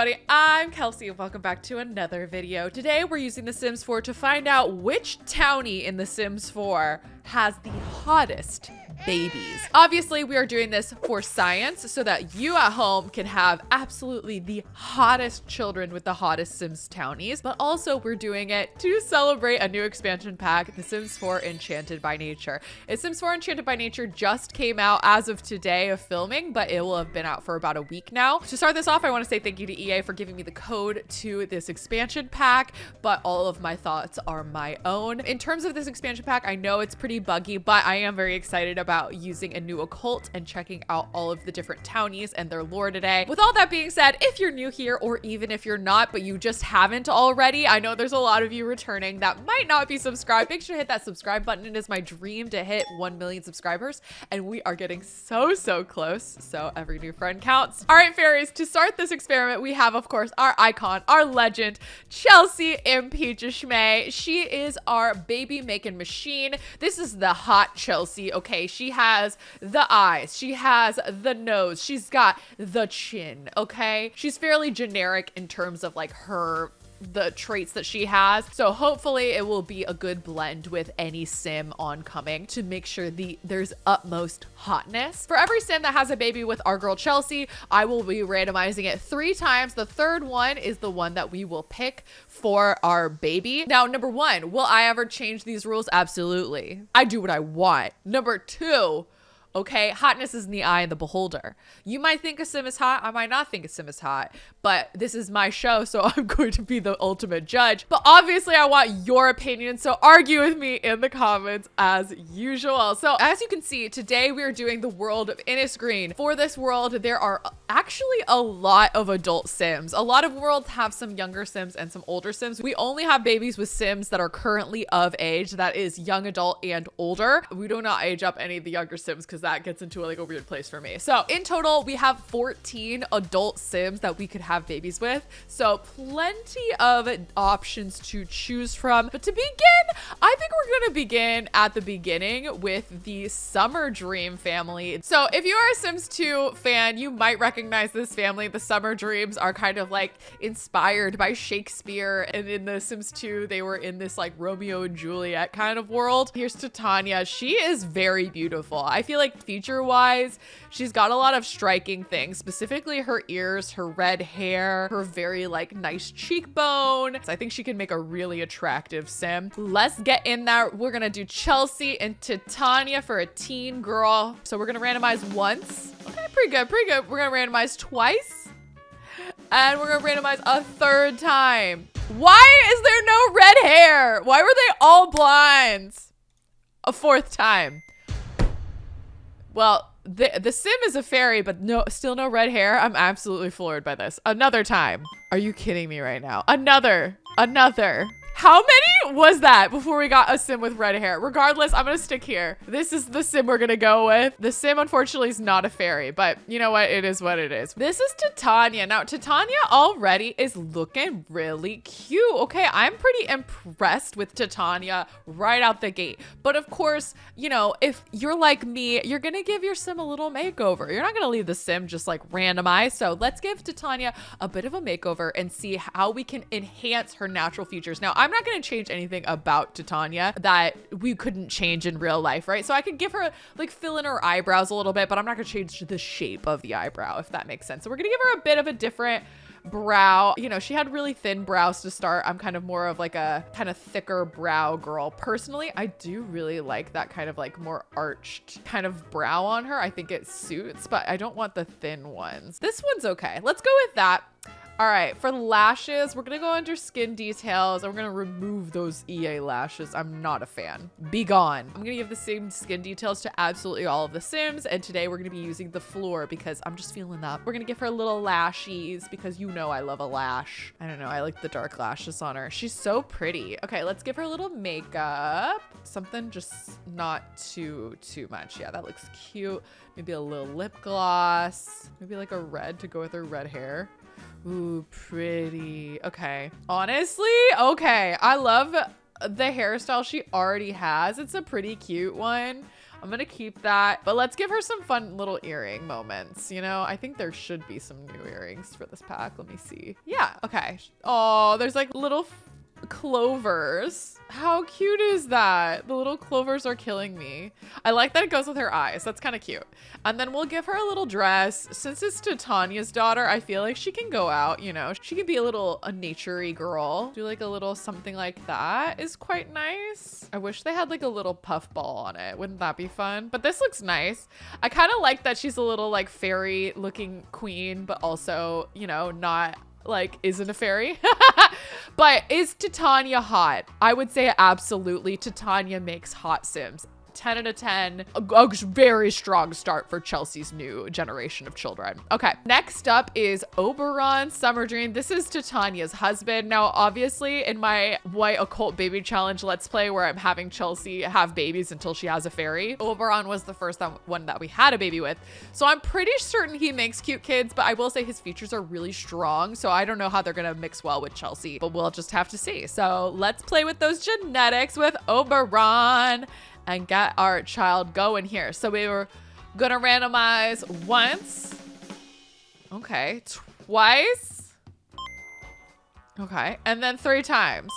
everybody, I'm Kelsey and welcome back to another video. Today we're using The Sims 4 to find out which townie in The Sims 4 has the hottest babies. Obviously, we are doing this for science so that you at home can have absolutely the hottest children with the hottest Sims townies, but also we're doing it to celebrate a new expansion pack, The Sims 4 Enchanted by Nature. Sims 4 Enchanted by Nature just came out as of today of filming, but it will have been out for about a week now. To start this off, I want to say thank you to EA for giving me the code to this expansion pack, but all of my thoughts are my own. In terms of this expansion pack, I know it's pretty buggy, but I am very excited about using a new occult and checking out all of the different townies and their lore today. With all that being said, if you're new here or even if you're not, but you just haven't already, I know there's a lot of you returning that might not be subscribed. Make sure to hit that subscribe button. It is my dream to hit 1 million subscribers, and we are getting so close. So every new friend counts. All right, fairies, to start this experiment, we have, of course, our icon, our legend, Kelsey Impicciche. She is our baby making machine. This is the hot Kelsey, okay? She has the eyes, she has the nose, she's got the chin, okay? She's fairly generic in terms of like the traits that she has. So hopefully it will be a good blend with any sim oncoming to make sure there's utmost hotness. For every sim that has a baby with our girl Kelsey, I will be randomizing it 3 times. The third one is the one that we will pick for our baby. Now, number 1, will I ever change these rules? Absolutely. I do what I want. Number 2, okay, hotness is in the eye of the beholder. You might think a sim is hot, I might not think a sim is hot, but this is my show, so I'm going to be the ultimate judge. But obviously I want your opinion, so argue with me in the comments as usual. So as you can see, today we are doing the world of Innisgreen. For this world, there are actually a lot of adult sims. A lot of worlds have some younger sims and some older sims. We only have babies with sims that are currently of age, that is young adult and older. We do not age up any of the younger sims because that gets into like a weird place for me. So in total, we have 14 adult sims that we could have babies with. So plenty of options to choose from. But to begin, I think we're going to begin at the beginning with the Summer Dream family. So if you are a Sims 2 fan, you might recognize this family. The Summer Dreams are kind of like inspired by Shakespeare. And in the Sims 2, they were in this like Romeo and Juliet kind of world. Here's Titania. She is very beautiful. I feel like feature wise, she's got a lot of striking things, specifically her ears, her red hair, her very like nice cheekbone. So I think she can make a really attractive sim. Let's get in there. We're gonna do Kelsey and Titania for a teen girl. So we're gonna randomize once. Okay, pretty good. We're gonna randomize twice. And we're gonna randomize a 3rd time. Why is there no red hair? Why were they all blondes? A 4th time. Well, the sim is a fairy, but still no red hair. I'm absolutely floored by this. Another time. Are you kidding me right now? Another. How many was that before we got a sim with red hair? Regardless, I'm gonna stick here. This is the sim we're gonna go with. The sim, unfortunately, is not a fairy, but you know what? It is what it is. This is Titania. Now, Titania already is looking really cute. Okay, I'm pretty impressed with Titania right out the gate. But of course, you know, if you're like me, you're gonna give your sim a little makeover. You're not gonna leave the sim just like randomized. So let's give Titania a bit of a makeover and see how we can enhance her natural features. Now, I'm not going to change anything about Titania that we couldn't change in real life, right? So I could give her like fill in her eyebrows a little bit, but I'm not going to change the shape of the eyebrow, if that makes sense. So we're going to give her a bit of a different brow. You know, she had really thin brows to start. I'm kind of more of like a kind of thicker brow girl. Personally, I do really like that kind of like more arched kind of brow on her. I think it suits, but I don't want the thin ones. This one's okay. Let's go with that. All right, for lashes, we're gonna go under skin details and we're gonna remove those EA lashes. I'm not a fan. Be gone. I'm gonna give the same skin details to absolutely all of the Sims, and today we're gonna be using the Flora because I'm just feeling that. We're gonna give her little lashies because you know I love a lash. I don't know, I like the dark lashes on her. She's so pretty. Okay, let's give her a little makeup. Something just not too much. Yeah, that looks cute. Maybe a little lip gloss. Maybe like a red to go with her red hair. Ooh, pretty. Okay. Honestly, okay. I love the hairstyle she already has. It's a pretty cute one. I'm gonna keep that, but let's give her some fun little earring moments. You know, I think there should be some new earrings for this pack. Let me see. Yeah, okay. Oh, there's like little clovers. How cute is that? The little clovers are killing me. I like that it goes with her eyes. That's kind of cute. And then we'll give her a little dress. Since it's Titania's daughter, I feel like she can go out, you know. She can be a nature-y girl. Do like a little something like that is quite nice. I wish they had like a little puff ball on it. Wouldn't that be fun? But this looks nice. I kind of like that she's a little like fairy looking queen, but also, you know, not like isn't a fairy. But is Titania hot? I would say absolutely. Titania makes hot Sims. 10 out of 10. A very strong start for Chelsea's new generation of children. Okay, next up is Oberon Summer Dream. This is Titania's husband. Now, obviously, in my White Occult Baby Challenge Let's Play, where I'm having Chelsea have babies until she has a fairy, Oberon was the first one that we had a baby with. So I'm pretty certain he makes cute kids, but I will say his features are really strong. So I don't know how they're gonna mix well with Chelsea, but we'll just have to see. So let's play with those genetics with Oberon and get our child going here. So we were gonna randomize once. Okay, twice. Okay, and then 3 times.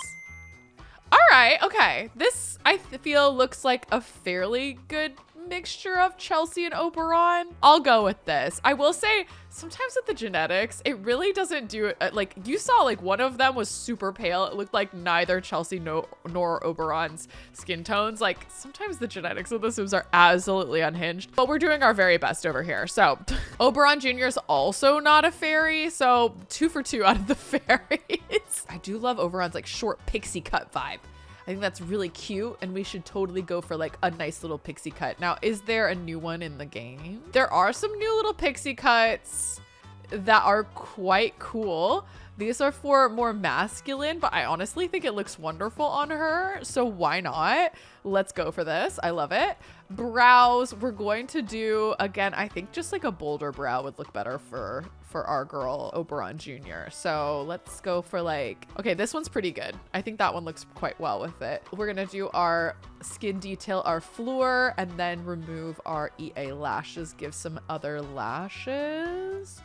All right, okay. This, I feel, looks like a fairly good mixture of Chelsea and Oberon. I'll go with this. I will say, sometimes with the genetics, it really doesn't do it. Like, you saw, like, one of them was super pale. It looked like neither Chelsea nor Oberon's skin tones. Like, sometimes the genetics of the Sims are absolutely unhinged, but we're doing our very best over here. So, Oberon Jr. is also not a fairy, so 2 for 2 out of the fairies. I do love Oberon's, like, short pixie cut vibe. I think that's really cute, and we should totally go for like a nice little pixie cut. Now, is there a new one in the game? There are some new little pixie cuts that are quite cool. These are for more masculine, but I honestly think it looks wonderful on her. So why not? Let's go for this. I love it. Brows, we're going to do, again, I think just like a bolder brow would look better for our girl, Oberon Jr. So let's go for like, okay, this one's pretty good. I think that one looks quite well with it. We're gonna do our skin detail, our Flora, and then remove our EA lashes, give some other lashes.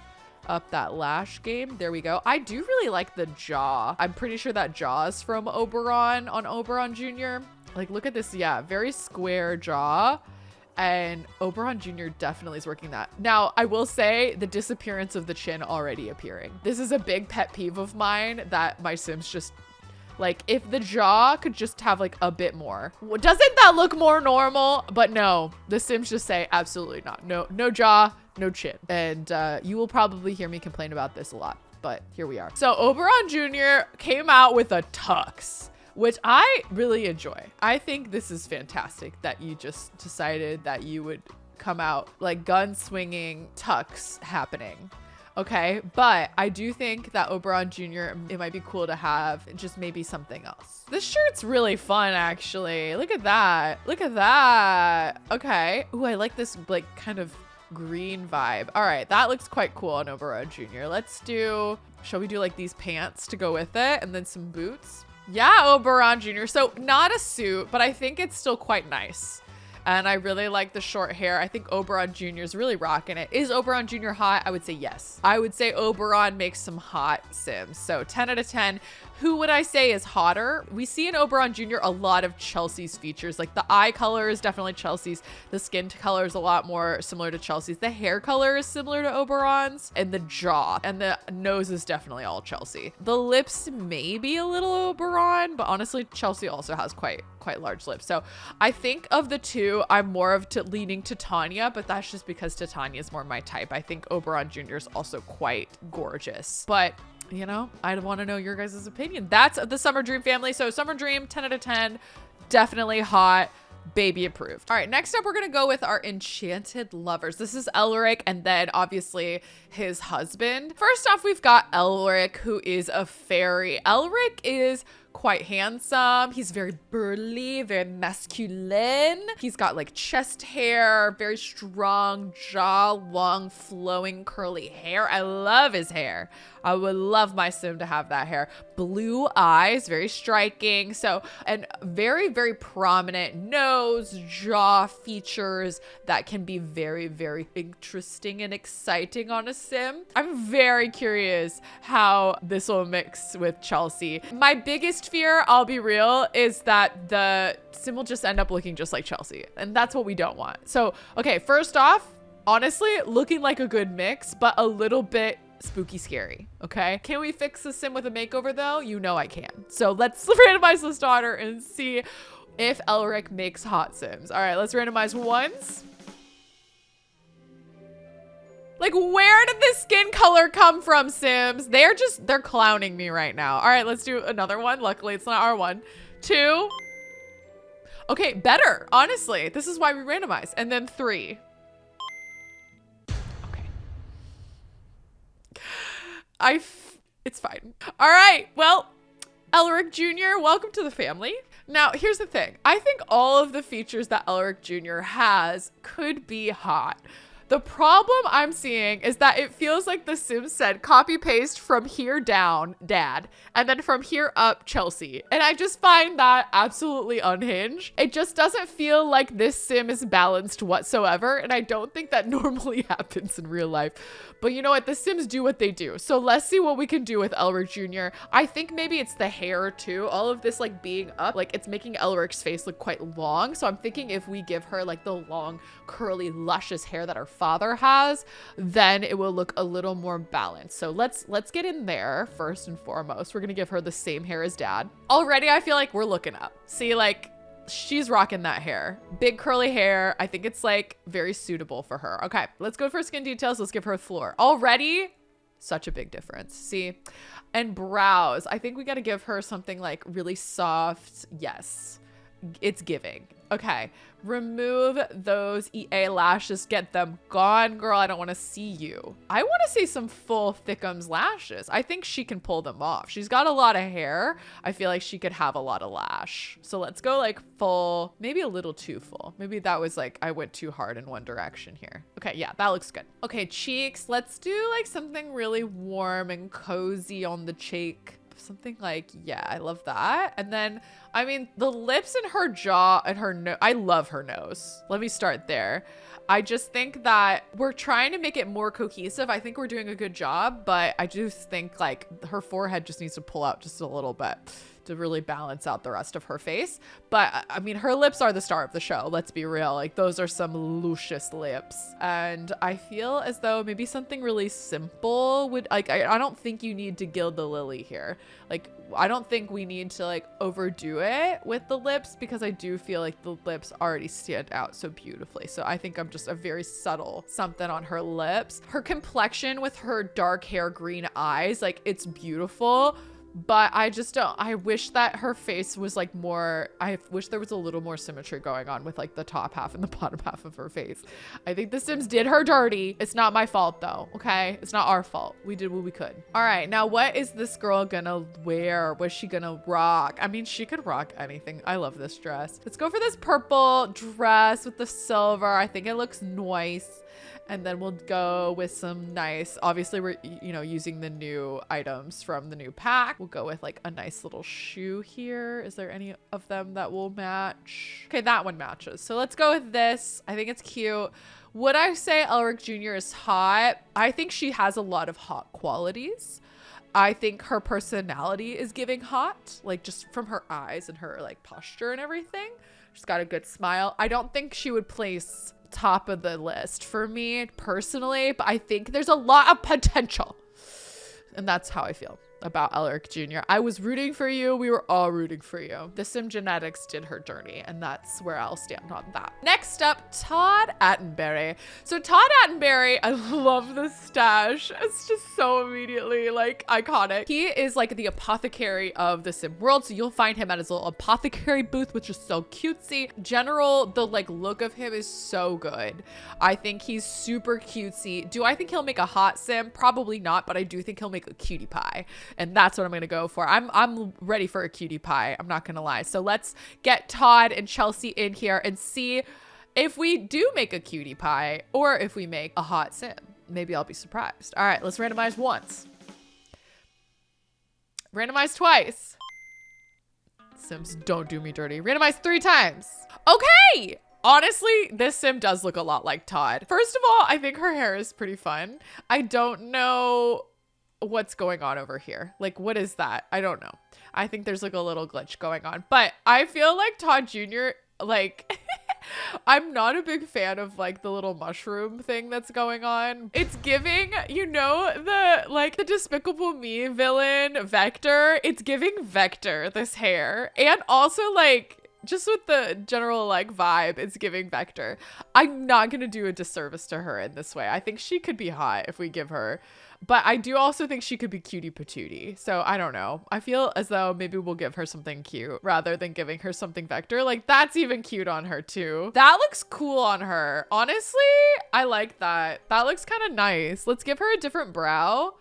Up that lash game. There we go. I do really like the jaw. I'm pretty sure that jaw is from Oberon on Oberon Jr. Like, look at this. Yeah, very square jaw. And Oberon Jr. definitely is working that. Now, I will say the disappearance of the chin already appearing. This is a big pet peeve of mine that my Sims just, like, if the jaw could just have like a bit more. Doesn't that look more normal? But no, the Sims just say absolutely not. No jaw, no chin. And you will probably hear me complain about this a lot, but here we are. So Oberon Jr. came out with a tux, which I really enjoy. I think this is fantastic that you just decided that you would come out like gun swinging tux happening. Okay, but I do think that Oberon Jr., it might be cool to have just maybe something else. This shirt's really fun, actually. Look at that. Look at that. Okay. Ooh, I like this like kind of green vibe. All right, that looks quite cool on Oberon Jr. Let's do, shall we do like these pants to go with it and then some boots? Yeah, Oberon Jr. So not a suit, but I think it's still quite nice. And I really like the short hair. I think Oberon Jr. is really rocking it. Is Oberon Jr. hot? I would say yes. I would say Oberon makes some hot Sims. So 10 out of 10. Who would I say is hotter? We see in Oberon Jr. a lot of Chelsea's features. Like the eye color is definitely Chelsea's. The skin color is a lot more similar to Chelsea's. The hair color is similar to Oberon's. And the jaw and the nose is definitely all Chelsea. The lips may be a little Oberon, but honestly, Chelsea also has quite large lips. So I think of the two, I'm more of leaning to Titania, but that's just because Titania is more my type. I think Oberon Jr. is also quite gorgeous, but you know, I want to know your guys' opinion. That's the Summer Dream family. So Summer Dream, 10 out of 10, definitely hot, baby approved. All right, next up, we're going to go with our Enchanted Lovers. This is Elric and then obviously his husband. First off, we've got Elric, who is a fairy. Elric is quite handsome. He's very burly, very masculine. He's got like chest hair, very strong jaw, long flowing curly hair. I love his hair. I would love my sim to have that hair. Blue eyes, very striking. So, and very, very prominent nose, jaw features that can be very, very interesting and exciting on a sim. I'm very curious how this will mix with Chelsea. My biggest fear, I'll be real, is that the sim will just end up looking just like Chelsea. And that's what we don't want. So, okay, first off, honestly, looking like a good mix, but a little bit spooky scary. Okay, can we fix the sim with a makeover though? You know I can. So let's randomize this daughter and see if Elric makes hot sims. All right, let's randomize ones. Like, where did this skin color come from, sims? They're clowning me right now. All right, let's do another one. Luckily it's not our one. 2. Okay, better, honestly. This is why we randomize. And then 3. It's fine. All right, well, Elric Jr., welcome to the family. Now, here's the thing. I think all of the features that Elric Jr. has could be hot. The problem I'm seeing is that it feels like the Sims said copy paste from here down, dad, and then from here up, Chelsea. And I just find that absolutely unhinged. It just doesn't feel like this sim is balanced whatsoever. And I don't think that normally happens in real life. But you know what? The Sims do what they do. So let's see what we can do with Elric Jr. I think maybe it's the hair too. All of this like being up, like it's making Elric's face look quite long. So I'm thinking if we give her like the long, curly, luscious hair that her father has, then it will look a little more balanced. So let's get in there first and foremost. We're gonna give her the same hair as dad. Already, I feel like we're looking up. See, like, she's rocking that hair. Big curly hair. I think it's like very suitable for her. Okay, let's go for skin details. Let's give her Flora. Already, such a big difference. See, and brows. I think we got to give her something like really soft. Yes, it's giving. Okay, remove those EA lashes. Get them gone, girl. I don't want to see you. I want to see some full thickums lashes. I think she can pull them off. She's got a lot of hair. I feel like she could have a lot of lash. So let's go like full, maybe a little too full. Maybe that was like, I went too hard in one direction here. Okay, yeah, that looks good. Okay, cheeks. Let's do like something really warm and cozy on the cheek. Something like, yeah, I love that. And then, I mean, the lips and her jaw and her nose, I love her nose. Let me start there. I just think that we're trying to make it more cohesive. I think we're doing a good job, but I just think like her forehead just needs to pull out just a little bit to really balance out the rest of her face. But I mean, her lips are the star of the show. Let's be real. Like those are some luscious lips. And I feel as though maybe something really simple would like, I don't think you need to gild the lily here. Like, I don't think we need to like overdo it with the lips because I do feel like the lips already stand out so beautifully. So I think I'm just a very subtle something on her lips. Her complexion with her dark hair, green eyes, like it's beautiful. But I just don't, I wish that her face was like more, I wish there was a little more symmetry going on with like the top half and the bottom half of her face. I think the Sims did her dirty. It's not my fault though, okay? It's not our fault. We did what we could. All right, now what is this girl gonna wear? What's she gonna rock? I mean, she could rock anything. I love this dress. Let's go for this purple dress with the silver. I think it looks nice. And then we'll go with some nice, obviously we're, you know, using the new items from the new pack. We'll go with like a nice little shoe here. Is there any of them that will match? Okay, that one matches. So let's go with this. I think it's cute. Would I say Elric Jr. is hot? I think she has a lot of hot qualities. I think her personality is giving hot, like just from her eyes and her like posture and everything. She's got a good smile. I don't think she would place top of the list for me personally, but I think there's a lot of potential. And that's how I feel about Elric Jr. I was rooting for you. We were all rooting for you. The Sim Genetics did her dirty, and that's where I'll stand on that. Next up, Todd Attenberry. So Todd Attenberry, I love the stash. It's just so immediately like iconic. He is like the apothecary of the Sim world. So you'll find him at his little apothecary booth, which is so cutesy. General, the like look of him is so good. I think he's super cutesy. Do I think he'll make a hot Sim? Probably not, but I do think he'll make a cutie pie. and that's what I'm gonna go for. I'm ready for a cutie pie. I'm not gonna lie. So let's get Todd and Chelsea in here and see if we do make a cutie pie or if we make a hot sim. Maybe I'll be surprised. All right, let's randomize once. Randomize twice. Sims, don't do me dirty. Randomize 3 times. Okay. Honestly, this sim does look a lot like Todd. First of all, I think her hair is pretty fun. I don't know what's going on over here. Like, what is that? I don't know. I think there's like a little glitch going on, but I feel like Todd Jr., like, I'm not a big fan of like the little mushroom thing that's going on. It's giving, you know, the Despicable Me villain Vector. It's giving Vector, this hair. And also like, just with the general like vibe, it's giving Vector. I'm not gonna do a disservice to her in this way. I think she could be hot if we give her, but I do also think she could be cutie patootie. So I don't know. I feel as though maybe we'll give her something cute rather than giving her something Vector. Like, that's even cute on her too. That looks cool on her. Honestly, I like that. That looks kind of nice. Let's give her a different brow.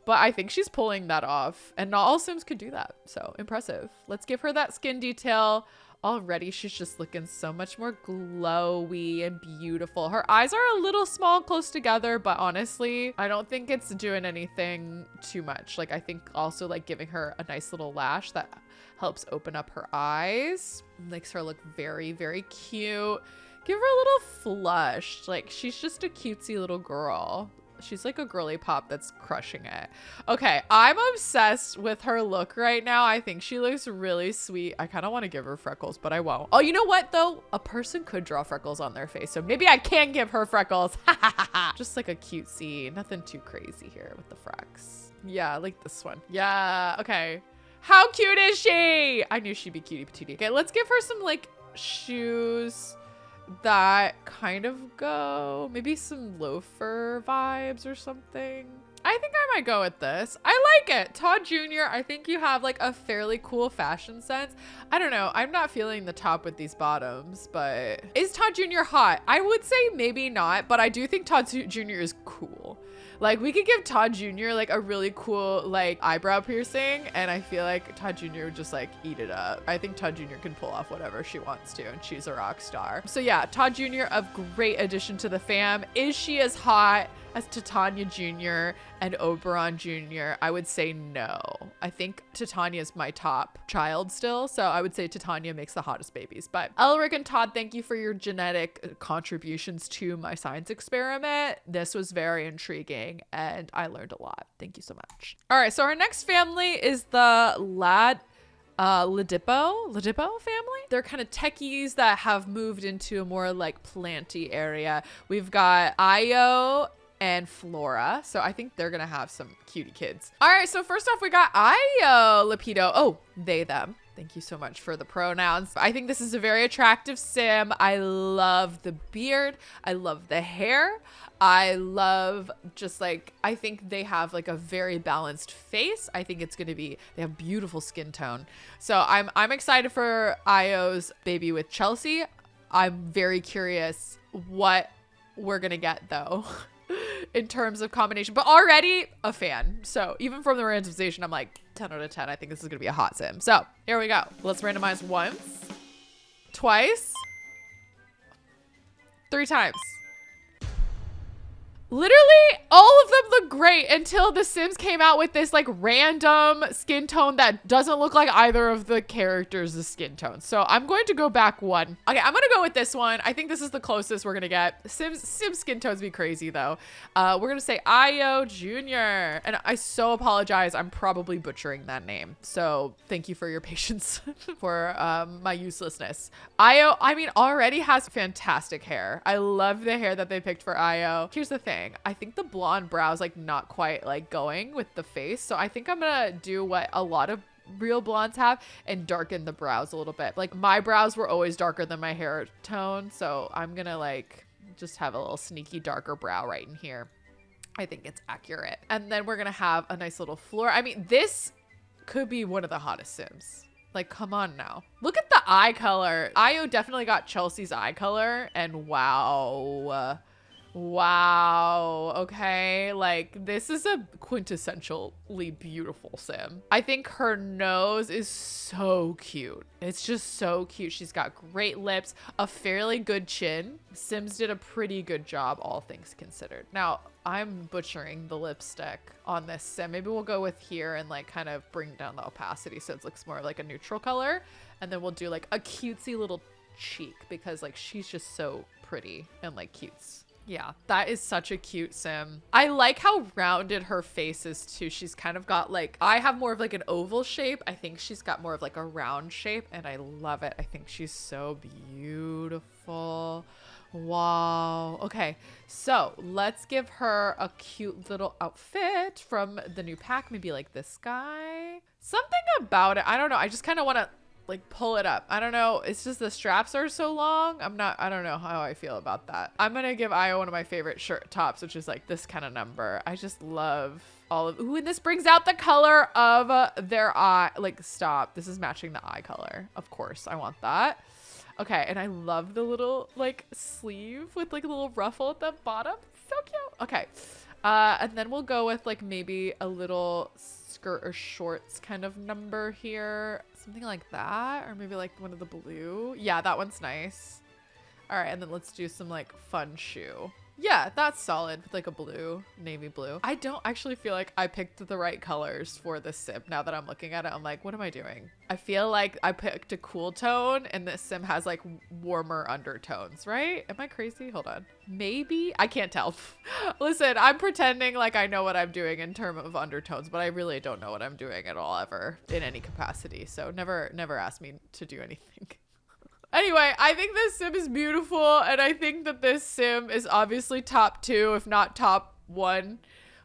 But I think she's pulling that off, and not all Sims could do that. So impressive. Let's give her that skin detail. Already she's just looking so much more glowy and beautiful. Her eyes are a little small close together, but honestly, I don't think it's doing anything too much. Like, I think also like giving her a nice little lash that helps open up her eyes. Makes her look very, very cute. Give her a little flush. Like, she's just a cutesy little girl. She's like a girly pop that's crushing it. Okay, I'm obsessed with her look right now. I think she looks really sweet. I kind of want to give her freckles, but I won't. Oh, you know what though? A person could draw freckles on their face, so maybe I can give her freckles. Just like a cutesy, nothing too crazy here with the frecks. Yeah, like this one. Yeah, okay. How cute is she? I knew she'd be cutie patootie. Okay, let's give her some like shoes that kind of go, maybe some loafer vibes or something. I think I might go with this. I like it. Todd Jr., I think you have like a fairly cool fashion sense. I don't know. I'm not feeling the top with these bottoms, but is Todd Jr. hot? I would say maybe not, but I do think Todd Jr. is cool. Like, we could give Todd Jr. like a really cool like eyebrow piercing, and I feel like Todd Jr. would just like eat it up. I think Todd Jr. can pull off whatever she wants to, and she's a rock star. So yeah, Todd Jr., a great addition to the fam. Is she as hot as Titania Jr. and Oberon Jr.? I would say no. I think Titania is my top child still, so I would say Titania makes the hottest babies. But Elric and Todd, thank you for your genetic contributions to my science experiment. This was very intriguing, and I learned a lot. Thank you so much. All right, so our next family is the Ladipo family. They're kind of techies that have moved into a more like planty area. We've got Io and Flora. So I think they're gonna have some cutie kids. All right, so first off, we got Io Lapido. Oh, they, them. Thank you so much for the pronouns. I think this is a very attractive sim. I love the beard. I love the hair. I love just like, I think they have like a very balanced face. I think it's gonna be, they have beautiful skin tone. So I'm excited for Io's baby with Chelsea. I'm very curious what we're gonna get though. In terms of combination, but already a fan. So even from the randomization, I'm like 10 out of 10. I think this is gonna be a hot sim. So here we go. Let's randomize once, twice, 3 times. Literally all of them look great until the Sims came out with this like random skin tone that doesn't look like either of the characters' skin tones. So I'm going to go back one. Okay, I'm gonna go with this one. I think this is the closest we're gonna get. Sims skin tones be crazy though. We're gonna say Io Jr. And I so apologize. I'm probably butchering that name. So thank you for your patience for my uselessness. Io, I mean, already has fantastic hair. I love the hair that they picked for Io. Here's the thing. I think the blonde brows like not quite like going with the face. So I think I'm gonna do what a lot of real blondes have and darken the brows a little bit. Like my brows were always darker than my hair tone. So I'm gonna like just have a little sneaky darker brow right in here. I think it's accurate. And then we're gonna have a nice little Flora. I mean, this could be one of the hottest Sims. Like, come on now. Look at the eye color. Io definitely got Chelsea's eye color, and wow. Wow. Okay. Like, this is a quintessentially beautiful sim. I think her nose is so cute. It's just so cute. She's got great lips, a fairly good chin. Sims did a pretty good job, all things considered. Now, I'm butchering the lipstick on this sim. Maybe we'll go with here and like kind of bring down the opacity so it looks more like a neutral color. And then we'll do like a cutesy little cheek because like she's just so pretty and like cutes. Yeah, that is such a cute sim. I like how rounded her face is too. She's kind of got like, I have more of like an oval shape. I think she's got more of like a round shape and I love it. I think she's so beautiful. Wow. Okay, so let's give her a cute little outfit from the new pack. Maybe like this guy. Something about it. I don't know. I just kind of want to like pull it up. I don't know. It's just the straps are so long. I don't know how I feel about that. I'm gonna give Io one of my favorite shirt tops, which is like this kind of number. I just love all of, ooh, and this brings out the color of their eye. Like, stop. This is matching the eye color. Of course, I want that. Okay, and I love the little like sleeve with like a little ruffle at the bottom. So cute. Okay, and then we'll go with like maybe a little skirt or shorts kind of number here. Something like that, or maybe like one of the blue. Yeah, that one's nice. All right, and then let's do some like fun shoe. Yeah, that's solid with like a blue, navy blue. I don't actually feel like I picked the right colors for this sim. Now that I'm looking at it, I'm like, what am I doing? I feel like I picked a cool tone and this sim has like warmer undertones, right? Am I crazy? Hold on. Maybe? I can't tell. Listen, I'm pretending like I know what I'm doing in terms of undertones, but I really don't know what I'm doing at all ever in any capacity. So never ask me to do anything. Anyway, I think this sim is beautiful, and I think that this sim is obviously top 2, if not top 1.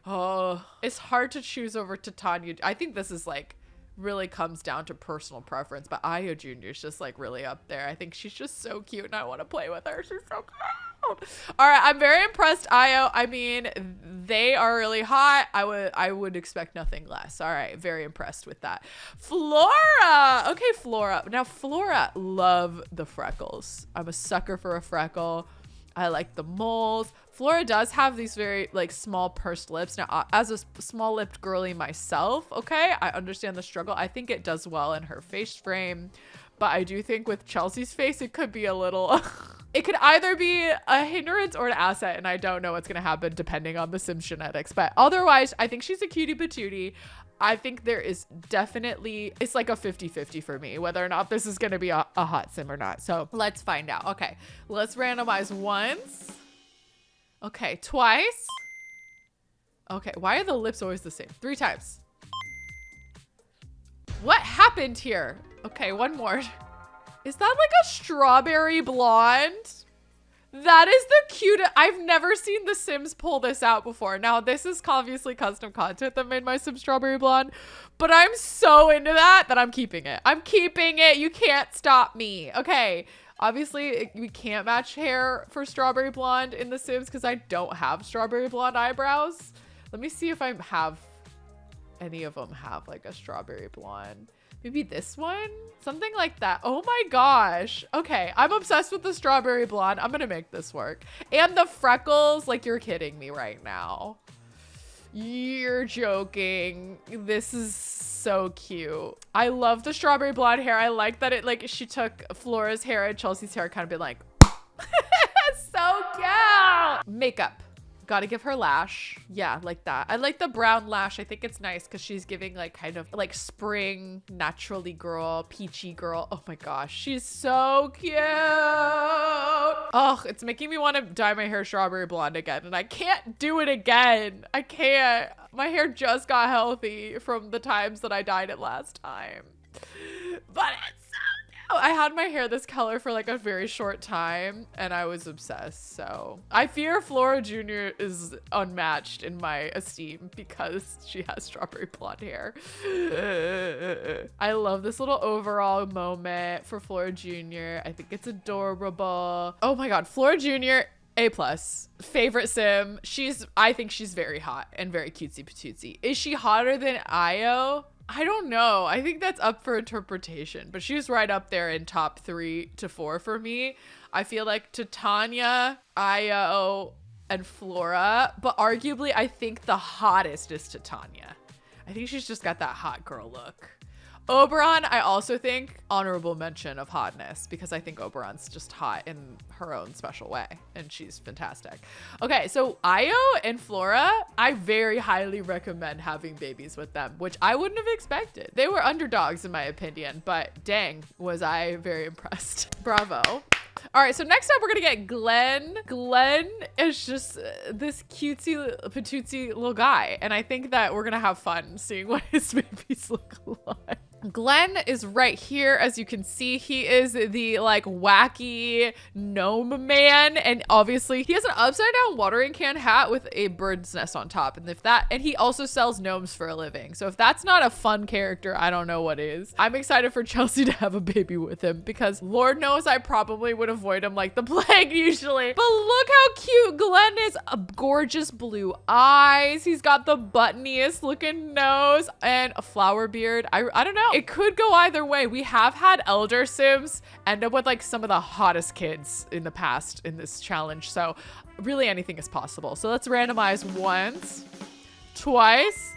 Oh, it's hard to choose over to Tanya. I think this is like really comes down to personal preference, but Io Jr. is just like really up there. I think she's just so cute, and I want to play with her. She's so cute. All right, I'm very impressed, Io. I mean, they are really hot. I would expect nothing less. All right, very impressed with that. Flora. Okay, Flora. Now, Flora, love the freckles. I'm a sucker for a freckle. I like the moles. Flora does have these very like small pursed lips. Now, as a small lipped girly myself, okay, I understand the struggle. I think it does well in her face frame, but I do think with Chelsea's face, it could be a little... It could either be a hindrance or an asset, and I don't know what's going to happen depending on the Sims genetics. But otherwise, I think she's a cutie patootie. I think there is definitely, it's like a 50-50 for me, whether or not this is going to be a hot sim or not. So let's find out. Okay, let's randomize once. Okay, twice. Okay, why are the lips always the same? 3 times. What happened here? Okay, one more. Is that like a strawberry blonde? That is the cutest. I've never seen the Sims pull this out before. Now, this is obviously custom content that made my Sim strawberry blonde, but I'm so into that I'm keeping it. I'm keeping it. You can't stop me. Okay. Obviously, we can't match hair for strawberry blonde in the Sims because I don't have strawberry blonde eyebrows. Let me see if I have any of them have like a strawberry blonde. Maybe this one? Something like that. Oh my gosh. Okay, I'm obsessed with the strawberry blonde. I'm gonna make this work. And the freckles, like you're kidding me right now. You're joking. This is so cute. I love the strawberry blonde hair. I like that it like she took Flora's hair and Chelsea's hair, kind of been like, so cute. Makeup. Gotta give her lash. Yeah, like that. I like the brown lash. I think it's nice because she's giving like kind of like spring, naturally girl, peachy girl. Oh my gosh, she's so cute. Oh, it's making me want to dye my hair strawberry blonde again, and I can't do it again. I can't. My hair just got healthy from the times that I dyed it last time. But it's I had my hair this color for like a very short time and I was obsessed. So I fear Flora Jr. is unmatched in my esteem because she has strawberry blonde hair. I love this little overall moment for Flora Jr. I think it's adorable. Oh my God, Flora Jr. A+. Favorite sim. I think she's very hot and very cutesy patootsy. Is she hotter than Io? I don't know. I think that's up for interpretation, but she's right up there in top 3 to 4 for me. I feel like to Tanya, Io, and Flora, but arguably I think the hottest is to Tanya. I think she's just got that hot girl look. Oberon, I also think honorable mention of hotness because I think Oberon's just hot in her own special way and she's fantastic. Okay, so Io and Flora, I very highly recommend having babies with them, which I wouldn't have expected. They were underdogs in my opinion, but dang, was I very impressed. Bravo. All right, so next up we're gonna get Glenn. Glenn is just this cutesy patootsy little guy, and I think that we're gonna have fun seeing what his babies look like. Glenn is right here. As you can see, he is the like wacky gnome man, and obviously he has an upside down watering can hat with a bird's nest on top, and he also sells gnomes for a living. So if that's not a fun character, I don't know what is. I'm excited for Chelsea to have a baby with him because Lord knows I probably would avoid him like the plague usually. But look how cute Glenn is. Gorgeous blue eyes. He's got the buttoniest looking nose and a flower beard. I don't know. It could go either way. We have had elder sims end up with like some of the hottest kids in the past in this challenge. So really anything is possible. So let's randomize once, twice,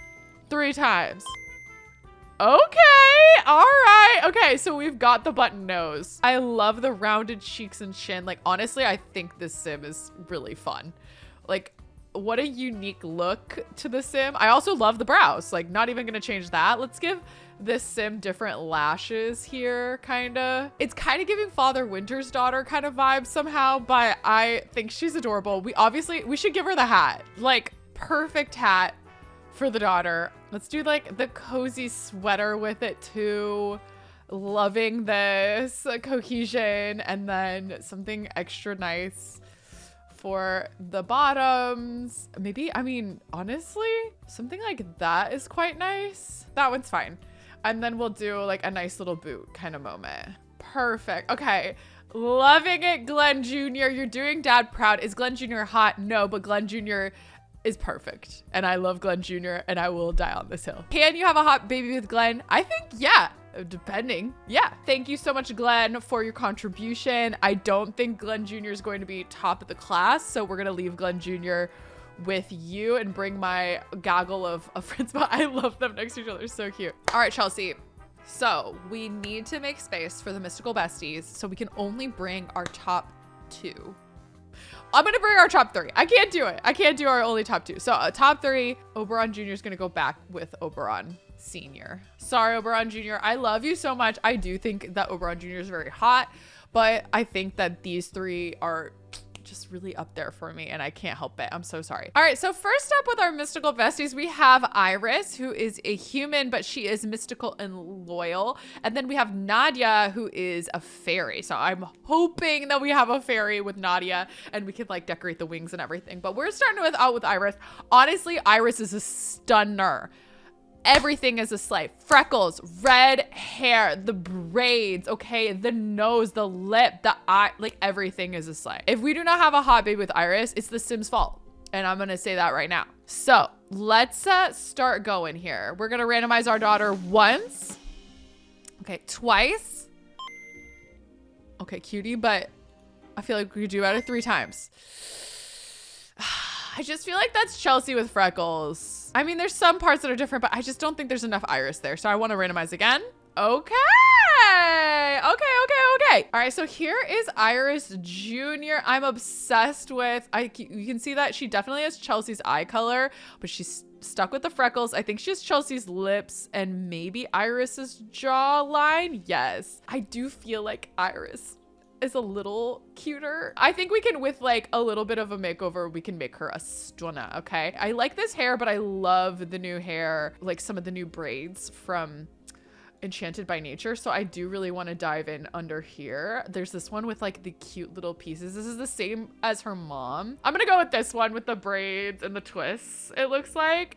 3 times. Okay, all right. Okay, so we've got the button nose. I love the rounded cheeks and chin. Like, honestly, I think this sim is really fun. Like, what a unique look to the sim. I also love the brows. Like, not even gonna change that. Let's give this sim different lashes here, kinda. It's kind of giving Father Winter's daughter kind of vibes somehow, but I think she's adorable. We should give her the hat. Like, perfect hat for the daughter. Let's do like the cozy sweater with it too. Loving this cohesion, and then something extra nice for the bottoms. Maybe, I mean, honestly, something like that is quite nice. That one's fine. And then we'll do like a nice little boot kind of moment. Perfect. Okay. Loving it, Glenn Jr. You're doing dad proud. Is Glenn Jr. hot? No, but Glenn Jr. is perfect. And I love Glenn Jr. and I will die on this hill. Can you have a hot baby with Glenn? I think, yeah. Depending. Yeah. Thank you so much, Glenn, for your contribution. I don't think Glenn Jr. is going to be top of the class. So we're going to leave Glenn Jr. with you and bring my gaggle of friends. But I love them next to each other. So cute. All right, Chelsea. So we need to make space for the mystical besties. So we can only bring our top 2. I'm going to bring our top 3. I can't do it. I can't do our only top 2. So top 3, Oberon Jr. is going to go back with Oberon Senior. Sorry, Oberon Jr. I love you so much. I do think that Oberon Jr. is very hot, but I think that these 3 are just really up there for me and I can't help it. I'm so sorry. All right, so first up with our mystical besties, we have Iris, who is a human, but she is mystical and loyal. And then we have Nadia, who is a fairy. So I'm hoping that we have a fairy with Nadia and we could like decorate the wings and everything. But we're starting out with Iris. Honestly, Iris is a stunner. Everything is a slay. Freckles, red hair, the braids, okay, the nose, the lip, the eye, like everything is a slay. If we do not have a hot babe with Iris, it's the Sims' fault. And I'm gonna say that right now. So let's start going here. We're gonna randomize our daughter once. Okay, twice. Okay, cutie, but I feel like we could do about it 3 times. I just feel like that's Chelsea with freckles. I mean, there's some parts that are different, but I just don't think there's enough Iris there. So I want to randomize again. Okay. Okay. All right, so here is Iris Jr. I'm obsessed with, you can see that she definitely has Chelsea's eye color, but she's stuck with the freckles. I think she has Chelsea's lips and maybe Iris's jawline. Yes, I do feel like Iris is a little cuter. I think we can, with like a little bit of a makeover, we can make her a stunner, okay? I like this hair, but I love the new hair, like some of the new braids from Enchanted by Nature. So I do really want to dive in under here. There's this one with like the cute little pieces. This is the same as her mom. I'm gonna go with this one with the braids and the twists, it looks like,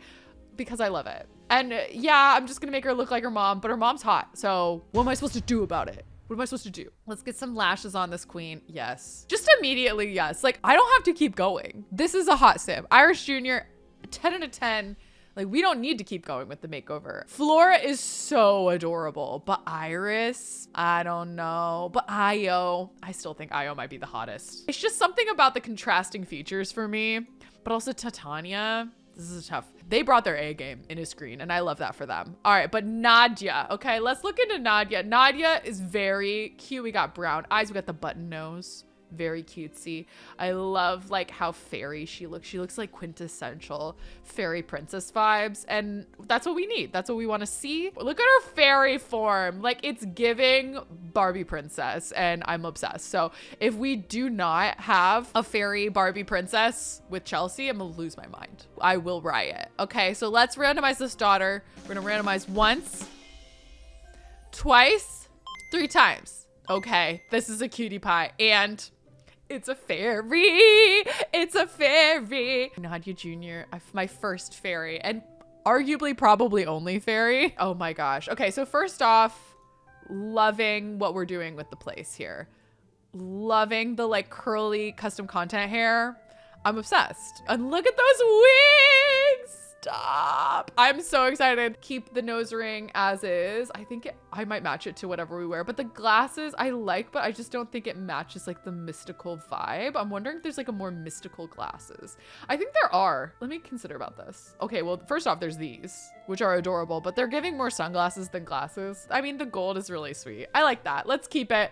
because I love it. And yeah, I'm just gonna make her look like her mom, but her mom's hot. So what am I supposed to do about it? What am I supposed to do? Let's get some lashes on this queen. Yes. Just immediately, yes. Like, I don't have to keep going. This is a hot sim. Iris Jr., 10 out of 10. Like, we don't need to keep going with the makeover. Flora is so adorable, but Iris, I don't know. But Io, I still think Io might be the hottest. It's just something about the contrasting features for me, but also Titania. This is tough. They brought their A game in a screen, and I love that for them. All right, but Nadia. Okay, let's look into Nadia. Nadia is very cute. We got brown eyes. We got the button nose. Very cutesy. I love like how fairy she looks. She looks like quintessential fairy princess vibes, and that's what we need. That's what we want to see. Look at her fairy form. Like, it's giving Barbie princess, and I'm obsessed. So if we do not have a fairy Barbie princess with Chelsea, I'm gonna lose my mind. I will riot. Okay, so let's randomize this daughter. We're gonna randomize once, twice, 3 times. Okay, this is a cutie pie, and it's a fairy. It's a fairy. Nadia Jr., my first fairy, and arguably probably only fairy. Oh my gosh. Okay, so first off, loving what we're doing with the place here. Loving the like curly custom content hair. I'm obsessed. And look at those wigs. Stop. I'm so excited. Keep the nose ring as is. I think I might match it to whatever we wear, but the glasses I like, but I just don't think it matches like the mystical vibe. I'm wondering if there's like a more mystical glasses. I think there are. Let me consider about this. Okay, well, first off, there's these, which are adorable, but they're giving more sunglasses than glasses. I mean, the gold is really sweet. I like that. Let's keep it.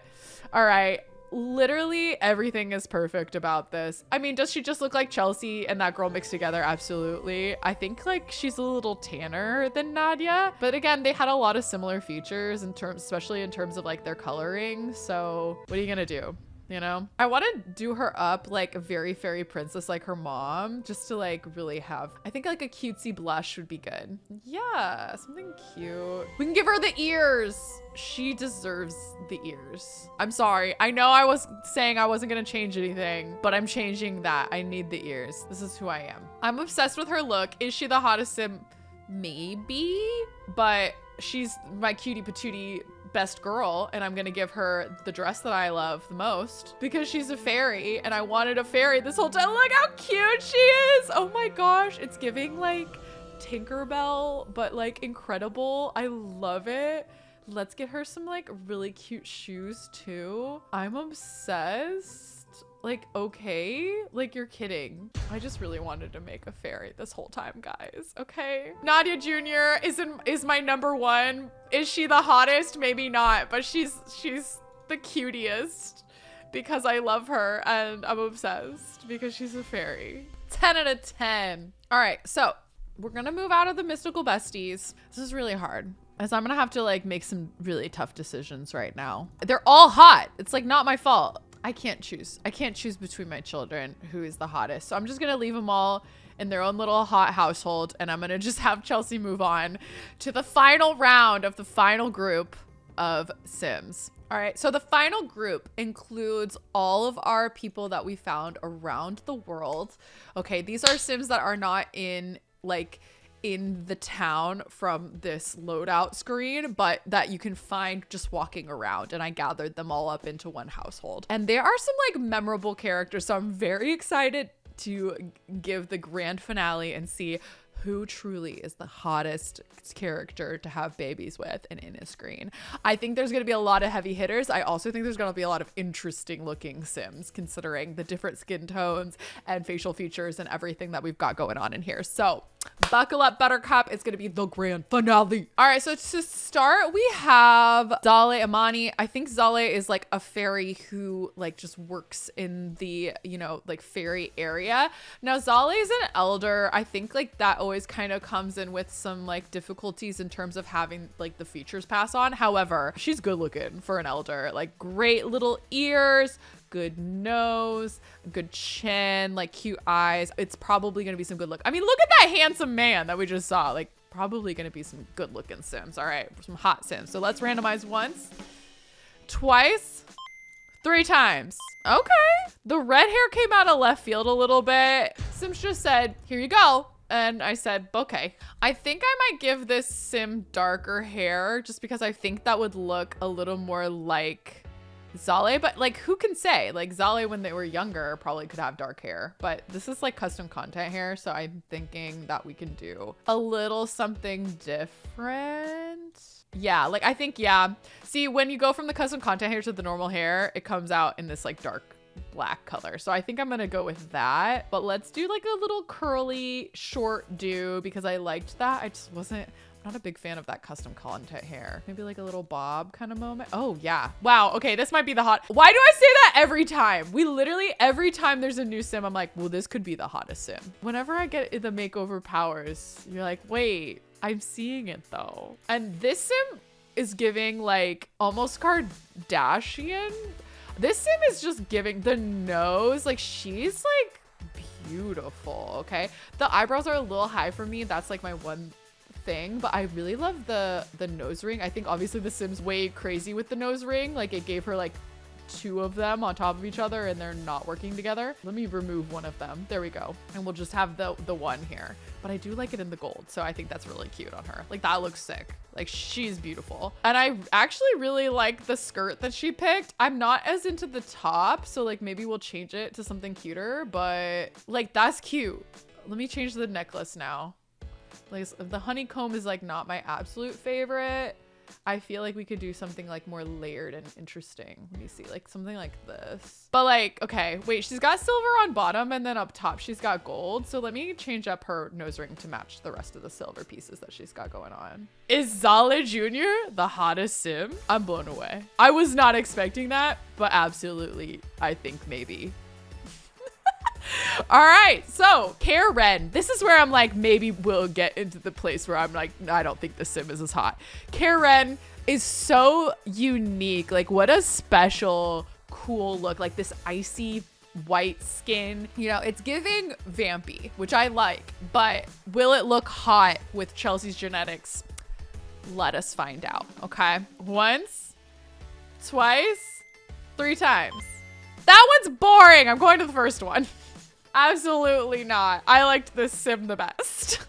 All right. Literally everything is perfect about this. I mean, does she just look like Chelsea and that girl mixed together? Absolutely. I think like she's a little tanner than Nadia, but again, they had a lot of similar features in terms, especially in terms of like their coloring. So what are you gonna do? You know, I want to do her up like a very fairy princess like her mom, just to like really have, I think like a cutesy blush would be good. Yeah, something cute. We can give her the ears. She deserves the ears. I'm sorry. I know I was saying I wasn't gonna change anything, but I'm changing that. I need the ears. This is who I am. I'm obsessed with her look. Is she the hottest sim? Maybe, but she's my cutie patootie best girl, and I'm gonna give her the dress that I love the most because she's a fairy, and I wanted a fairy this whole time. Look how cute she is. Oh my gosh, it's giving like Tinkerbell, but like incredible. I love it. Let's get her some like really cute shoes too. I'm obsessed. Like, okay, like you're kidding. I just really wanted to make a fairy this whole time, guys. Okay, Nadia Jr. is my number one. Is she the hottest? Maybe not, but she's the cutest because I love her and I'm obsessed because she's a fairy. 10 out of 10. All right, so we're gonna move out of the mystical besties. This is really hard, as I'm gonna have to like make some really tough decisions right now. They're all hot. It's like not my fault. I can't choose. I can't choose between my children who is the hottest. So I'm just gonna leave them all in their own little hot household, and I'm gonna just have Chelsea move on to the final round of the final group of Sims. All right, so the final group includes all of our people that we found around the world. Okay, these are Sims that are not in the town from this loadout screen, but that you can find just walking around, and I gathered them all up into one household. And there are some like memorable characters, so I'm very excited to give the grand finale and see who truly is the hottest character to have babies with in Inniscreen. I think there's going to be a lot of heavy hitters. I also think there's going to be a lot of interesting looking Sims, considering the different skin tones and facial features and everything that we've got going on in here. So buckle up, Buttercup. It's going to be the grand finale. All right, so to start, we have Zale Amani. I think Zale is like a fairy who like just works in the, you know, like fairy area. Now, Zale is an elder. I think like that always kind of comes in with some like difficulties in terms of having like the features pass on. However, she's good looking for an elder. Like great little ears, good nose, good chin, like cute eyes. It's probably gonna be some good look. I mean, look at that handsome man that we just saw. Like probably gonna be some good looking Sims. All right, some hot Sims. So let's randomize once, twice, 3 times. Okay. The red hair came out of left field a little bit. Sims just said, here you go. And I said, okay. I think I might give this Sim darker hair just because I think that would look a little more like Zale, but like who can say? Like Zale when they were younger probably could have dark hair, but this is like custom content hair, so I'm thinking that we can do a little something different. Yeah, like I think, yeah. See, when you go from the custom content hair to the normal hair, it comes out in this like dark black color. So I think I'm gonna go with that, but let's do like a little curly short do because I liked that. I just wasn't, I'm not a big fan of that custom content hair. Maybe like a little bob kind of moment. Oh yeah. Wow. Okay. This might be the hot. Why do I say that every time? We literally, every time there's a new sim, I'm like, well, this could be the hottest sim. Whenever I get the makeover powers, you're like, wait, I'm seeing it though. And this sim is giving like almost Kardashian. This sim is just giving the nose. Like she's like beautiful. Okay. The eyebrows are a little high for me. That's like my one thing, but I really love the nose ring. I think obviously the sim's way crazy with the nose ring. Like it gave her like 2 of them on top of each other and they're not working together. Let me remove one of them. There we go. And we'll just have the one here. But I do like it in the gold. So I think that's really cute on her. Like that looks sick. Like she's beautiful. And I actually really like the skirt that she picked. I'm not as into the top. So like maybe we'll change it to something cuter, but like that's cute. Let me change the necklace now. Like the honeycomb is like not my absolute favorite. I feel like we could do something like more layered and interesting. Let me see, like something like this. But like, okay, wait, she's got silver on bottom and then up top she's got gold. So let me change up her nose ring to match the rest of the silver pieces that she's got going on. Is Zale Jr. the hottest sim? I'm blown away. I was not expecting that, but absolutely, I think maybe. All right, so Karen, this is where I'm like, maybe we'll get into the place where I'm like, I don't think the sim is as hot. Karen is so unique. Like what a special, cool look, like this icy white skin. You know, it's giving vampy, which I like, but will it look hot with Chelsea's genetics? Let us find out, okay? Once, twice, 3 times. That one's boring. I'm going to the first one. Absolutely not. I liked this sim the best.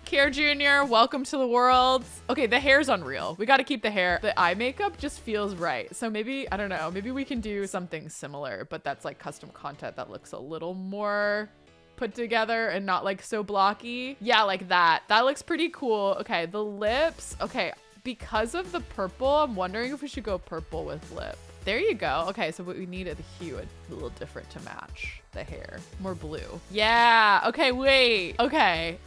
Kier Jr., welcome to the world. Okay, the hair's unreal. We got to keep the hair. The eye makeup just feels right. So maybe, I don't know, maybe we can do something similar, but that's like custom content that looks a little more put together and not like so blocky. Yeah, like that. That looks pretty cool. Okay, the lips. Okay, because of the purple, I'm wondering if we should go purple with lip. There you go. Okay, so we need a hue a little different to match the hair. More blue. Yeah. Okay, wait. Okay.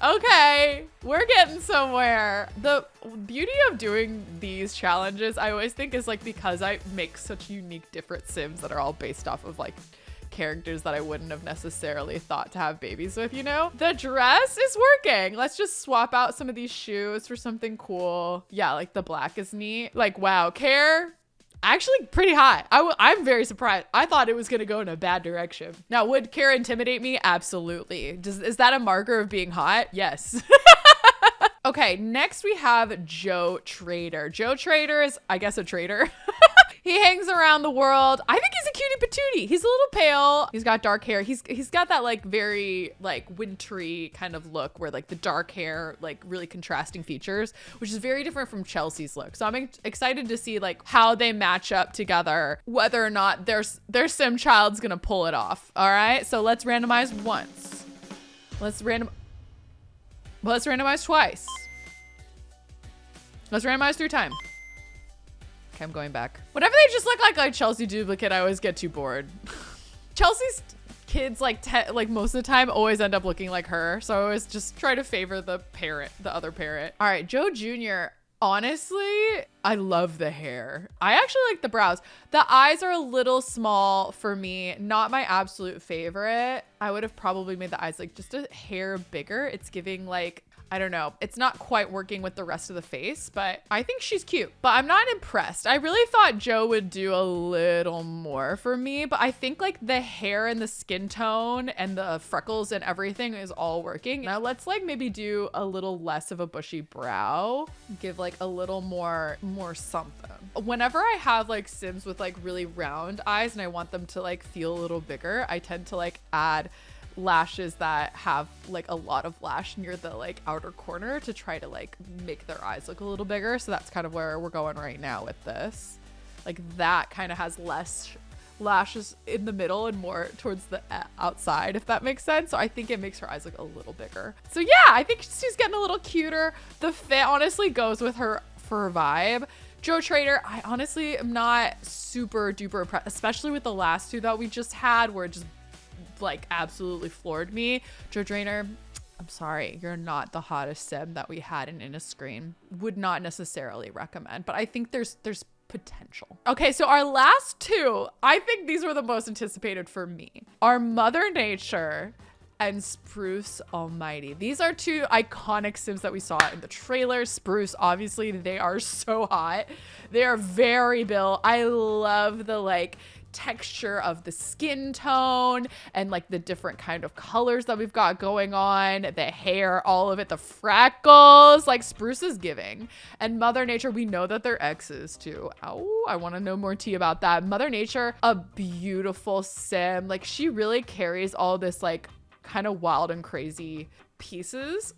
We're getting somewhere. The beauty of doing these challenges, I always think, is like because I make such unique different sims that are all based off of like characters that I wouldn't have necessarily thought to have babies with, you know? The dress is working. Let's just swap out some of these shoes for something cool. Yeah, like the black is neat. Like, wow, actually pretty hot. I'm very surprised. I thought it was going to go in a bad direction. Now, would Cara intimidate me? Absolutely. Is that a marker of being hot? Yes. Okay, next we have Joe Trader. Joe Trader is, I guess, a trader. He hangs around the world. I think he's a cutie patootie. He's a little pale. He's got dark hair. He's got that like very like wintry kind of look where like the dark hair, like really contrasting features, which is very different from Chelsea's look. So I'm excited to see like how they match up together, whether or not their sim child's gonna pull it off. All right, so let's randomize once. Let's randomize twice. Let's randomize 3 times. Okay, I'm going back. Whenever they just look like a Chelsea duplicate, I always get too bored. Chelsea's kids, like most of the time, always end up looking like her. So I always just try to favor the other parent. All right, Joe Jr., honestly, I love the hair. I actually like the brows. The eyes are a little small for me. Not my absolute favorite. I would have probably made the eyes like just a hair bigger. It's giving like, I don't know. It's not quite working with the rest of the face, but I think she's cute. But I'm not impressed. I really thought Joe would do a little more for me, but I think like the hair and the skin tone and the freckles and everything is all working. Now let's like maybe do a little less of a bushy brow. Give like a little more something. Whenever I have like sims with like really round eyes and I want them to like feel a little bigger, I tend to like add lashes that have like a lot of lash near the like outer corner to try to like make their eyes look a little bigger. So that's kind of where we're going right now with this. Like that kind of has less lashes in the middle and more towards the outside, if that makes sense. So I think it makes her eyes look a little bigger. So yeah, I think she's getting a little cuter. The fit honestly goes with her fur vibe. Joe Trader, I honestly am not super duper impressed, especially with the last two that we just had where it just like absolutely floored me. Joe Trader, I'm sorry, you're not the hottest sim that we had in Inniscreen. Would not necessarily recommend, but I think there's potential. Okay, so our last two, I think these were the most anticipated for me, are Mother Nature and Spruce Almighty. These are two iconic sims that we saw in the trailer. Spruce, obviously, they are so hot. They are very built. I love the like texture of the skin tone and like the different kind of colors that we've got going on, the hair, all of it, the freckles, like Spruce is giving. And Mother Nature, we know that they're exes too. Oh, I want to know more tea about that. Mother Nature, a beautiful sim. Like she really carries all this like kind of wild and crazy pieces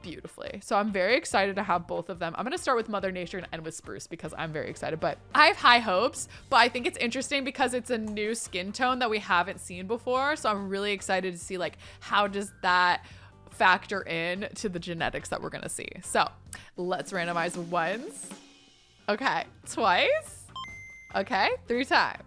beautifully. So I'm very excited to have both of them. I'm going to start with Mother Nature and end with Spruce because I'm very excited, but I have high hopes, but I think it's interesting because it's a new skin tone that we haven't seen before. So I'm really excited to see like, how does that factor in to the genetics that we're going to see? So let's randomize once. Okay. Twice. Okay. 3 times.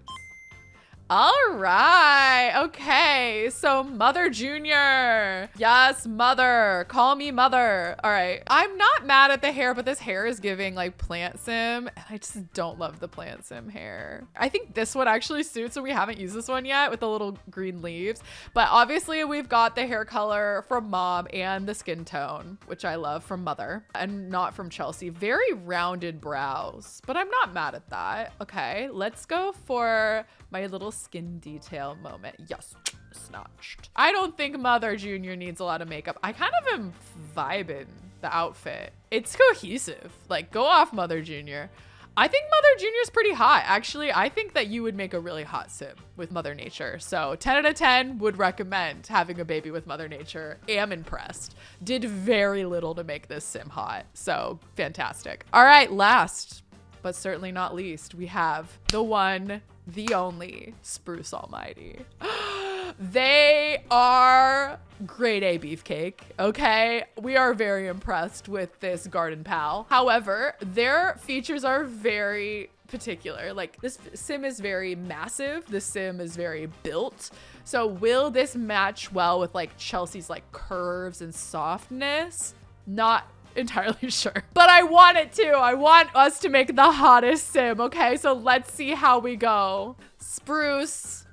All right. Okay. So Mother Junior. Yes, Mother. Call me Mother. All right. I'm not mad at the hair, but this hair is giving like plant sim. And I just don't love the plant sim hair. I think this one actually suits, so we haven't used this one yet with the little green leaves. But obviously we've got the hair color from Mom and the skin tone, which I love, from Mother and not from Chelsea. Very rounded brows, but I'm not mad at that. Okay. Let's go for my little skin detail moment. Yes, snatched. I don't think Mother Junior needs a lot of makeup. I kind of am vibing the outfit. It's cohesive. Like, go off, Mother Junior. I think Mother Junior is pretty hot. Actually, I think that you would make a really hot sim with Mother Nature. So 10 out of 10 would recommend having a baby with Mother Nature. Am impressed. Did very little to make this sim hot. So fantastic. All right, last but certainly not least, we have the one, the only Spruce Almighty. They are grade A beefcake, okay? We are very impressed with this garden pal. However, their features are very particular. Like, this sim is very massive. This sim is very built. So will this match well with like Chelsea's like curves and softness? Not entirely sure, but I want it to. I want us to make the hottest sim. Okay, so let's see how we go. Spruce,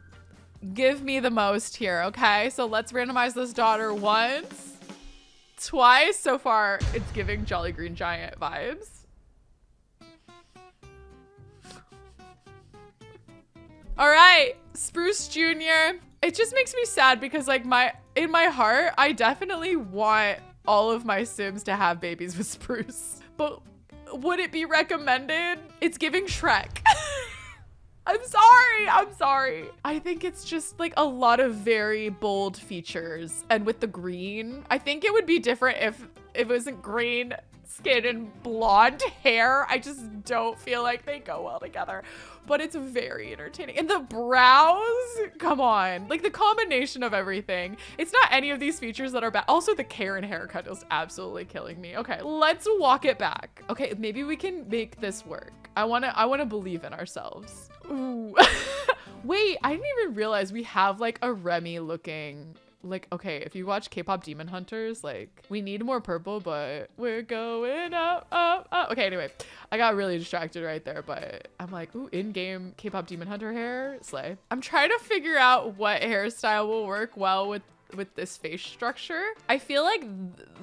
give me the most here. Okay, so let's randomize this daughter once, twice. So far it's giving Jolly Green Giant vibes. All right, Spruce Junior. It just makes me sad because like in my heart, I definitely want all of my sims to have babies with Spruce, but would it be recommended? It's giving Shrek. I'm sorry. I think it's just like a lot of very bold features, and with the green, I think it would be different if it wasn't green skin and blonde hair. I just don't feel like they go well together, but it's very entertaining. And the brows, come on, like the combination of everything. It's not any of these features that are bad. Also, the Karen haircut is absolutely killing me. Okay, let's walk it back. Okay, maybe we can make this work. I wanna believe in ourselves. Ooh. Wait, I didn't even realize we have like a Remy looking, like, okay, if you watch K-pop Demon Hunters, like, we need more purple, but we're going up, up, up. Okay, anyway, I got really distracted right there, but I'm like, ooh, in-game K-pop Demon Hunter hair, slay. I'm trying to figure out what hairstyle will work well with this face structure. I feel like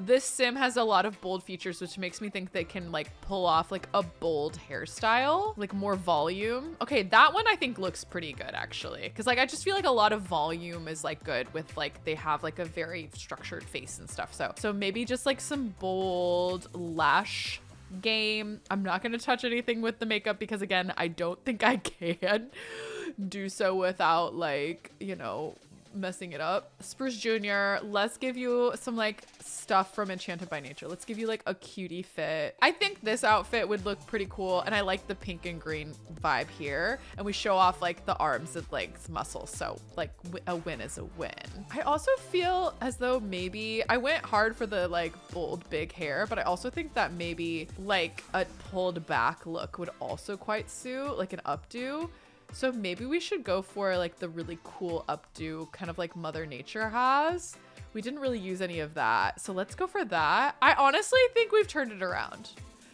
this sim has a lot of bold features, which makes me think they can like pull off like a bold hairstyle, like more volume. Okay, that one I think looks pretty good actually, because like I just feel like a lot of volume is like good with like they have like a very structured face and stuff. So maybe just like some bold lash game. I'm not going to touch anything with the makeup because again, I don't think I can do so without like, you know, messing it up. Spruce Jr., let's give you some like stuff from Enchanted by Nature. Let's give you like a cutie fit. I think this outfit would look pretty cool, and I like the pink and green vibe here. And we show off like the arms and legs muscles, so like a win is a win. I also feel as though maybe I went hard for the like bold big hair, but I also think that maybe like a pulled back look would also quite suit, like an updo. So maybe we should go for like the really cool updo, kind of like Mother Nature has. We didn't really use any of that, so let's go for that. I honestly think we've turned it around.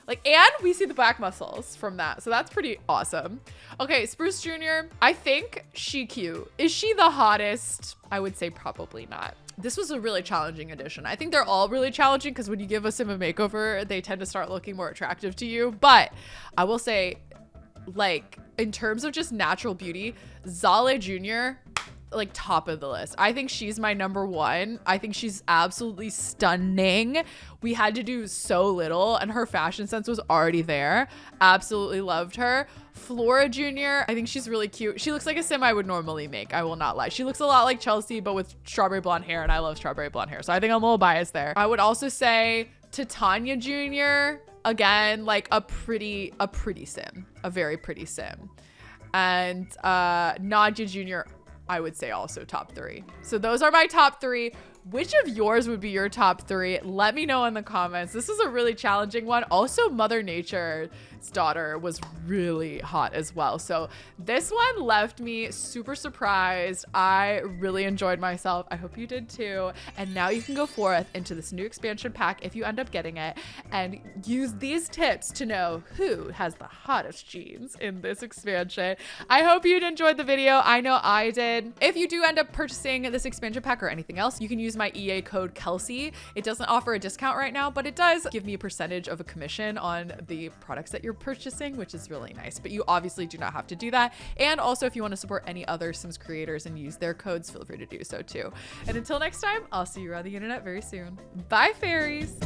Like, and we see the back muscles from that, so that's pretty awesome. Okay, Spruce Jr., I think she cute. Is she the hottest? I would say probably not. This was a really challenging edition. I think they're all really challenging because when you give a sim a makeover, they tend to start looking more attractive to you. But I will say, like, in terms of just natural beauty, Zale Jr., like top of the list. I think she's my number one. I think she's absolutely stunning. We had to do so little and her fashion sense was already there. Absolutely loved her. Flora Jr., I think she's really cute. She looks like a sim I would normally make. I will not lie. She looks a lot like Chelsea, but with strawberry blonde hair, and I love strawberry blonde hair. So I think I'm a little biased there. I would also say Titania Jr., again, like a pretty sim, a very pretty sim. And Nadia Jr., I would say also top 3. So those are my top 3. Which of yours would be your top 3? Let me know in the comments. This is a really challenging one. Also, Mother Nature's daughter was really hot as well. So this one left me super surprised. I really enjoyed myself. I hope you did too. And now you can go forth into this new expansion pack if you end up getting it and use these tips to know who has the hottest jeans in this expansion. I hope you enjoyed the video. I know I did. If you do end up purchasing this expansion pack or anything else, you can use my EA code Kelsey. It doesn't offer a discount right now, but it does give me a percentage of a commission on the products that you're purchasing, which is really nice. But you obviously do not have to do that. And also, if you want to support any other Sims creators and use their codes, feel free to do so too. And until next time, I'll see you around the internet very soon. Bye, fairies.